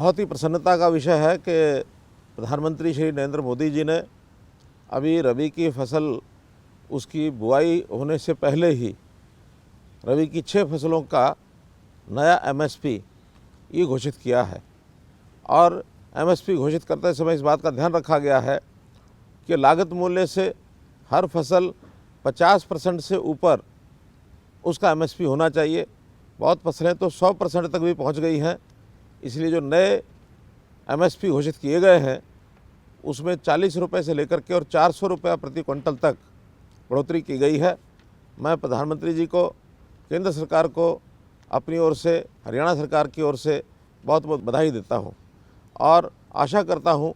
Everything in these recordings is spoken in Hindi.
बहुत ही प्रसन्नता का विषय है कि प्रधानमंत्री श्री नरेंद्र मोदी जी ने अभी रबी की फसल उसकी बुआई होने से पहले ही रबी की 6 फसलों का नया एमएसपी ये घोषित किया है। और एमएसपी घोषित करते समय इस बात का ध्यान रखा गया है कि लागत मूल्य से हर फसल 50% से ऊपर उसका एमएसपी होना चाहिए। बहुत फसलें तो 100% तक भी पहुंच गई हैं। इसलिए जो नए एमएसपी घोषित किए गए हैं उसमें 40 रुपये से लेकर के और 400 रुपये प्रति क्विंटल तक बढ़ोतरी की गई है। मैं प्रधानमंत्री जी को, केंद्र सरकार को अपनी ओर से, हरियाणा सरकार की ओर से बहुत बहुत बधाई देता हूं और आशा करता हूं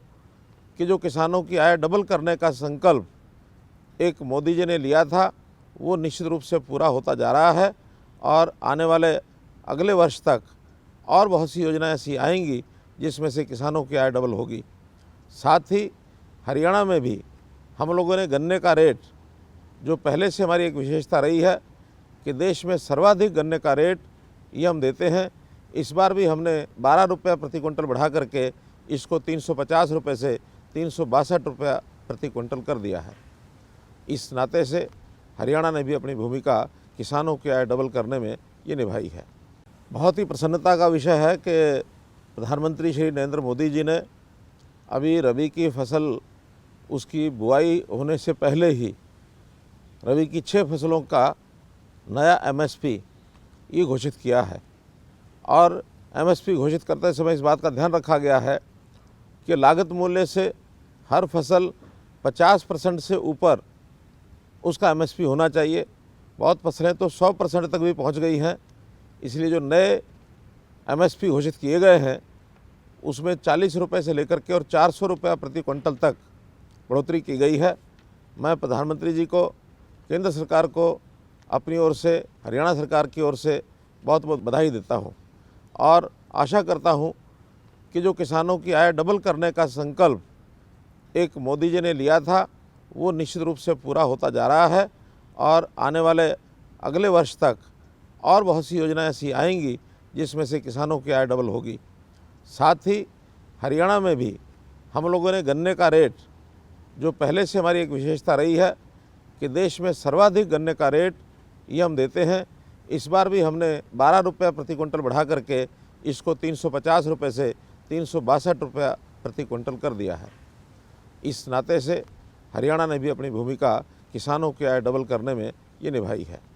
कि जो किसानों की आय डबल करने का संकल्प एक मोदी जी ने लिया था वो निश्चित रूप से पूरा होता जा रहा है और आने वाले अगले वर्ष तक और बहुत सी योजनाएं ऐसी आएंगी जिसमें से किसानों की आय डबल होगी। साथ ही हरियाणा में भी हम लोगों ने गन्ने का रेट, जो पहले से हमारी एक विशेषता रही है कि देश में सर्वाधिक गन्ने का रेट ये हम देते हैं, इस बार भी हमने 12 रुपये प्रति क्विंटल बढ़ा करके इसको 350 रुपये से 362 रुपये प्रति क्विंटल कर दिया है। इस नाते से हरियाणा ने भी अपनी भूमिका किसानों की आय डबल करने में ये निभाई है। बहुत ही प्रसन्नता का विषय है कि प्रधानमंत्री श्री नरेंद्र मोदी जी ने अभी रबी की फसल उसकी बुआई होने से पहले ही रबी की 6 फसलों का नया एमएसपी ये घोषित किया है। और एमएसपी घोषित करते समय इस बात का ध्यान रखा गया है कि लागत मूल्य से हर फसल 50% से ऊपर उसका एमएसपी होना चाहिए। बहुत फसलें तो 100% तक भी पहुंच गई हैं। इसलिए जो नए एमएसपी घोषित किए गए हैं उसमें 40 रुपये से लेकर के और 400 रुपये प्रति क्विंटल तक बढ़ोतरी की गई है। मैं प्रधानमंत्री जी को, केंद्र सरकार को अपनी ओर से, हरियाणा सरकार की ओर से बहुत बहुत बधाई देता हूं और आशा करता हूं कि जो किसानों की आय डबल करने का संकल्प एक मोदी जी ने लिया था वो निश्चित रूप से पूरा होता जा रहा है और आने वाले अगले वर्ष तक और बहुत सी योजनाएं ऐसी आएंगी जिसमें से किसानों की आय डबल होगी। साथ ही हरियाणा में भी हम लोगों ने गन्ने का रेट, जो पहले से हमारी एक विशेषता रही है कि देश में सर्वाधिक गन्ने का रेट ये हम देते हैं, इस बार भी हमने 12 रुपये प्रति क्विंटल बढ़ा करके इसको 350 रुपये से 362 रुपये प्रति क्विंटल कर दिया है। इस नाते से हरियाणा ने भी अपनी भूमिका किसानों की आय डबल करने में ये निभाई है।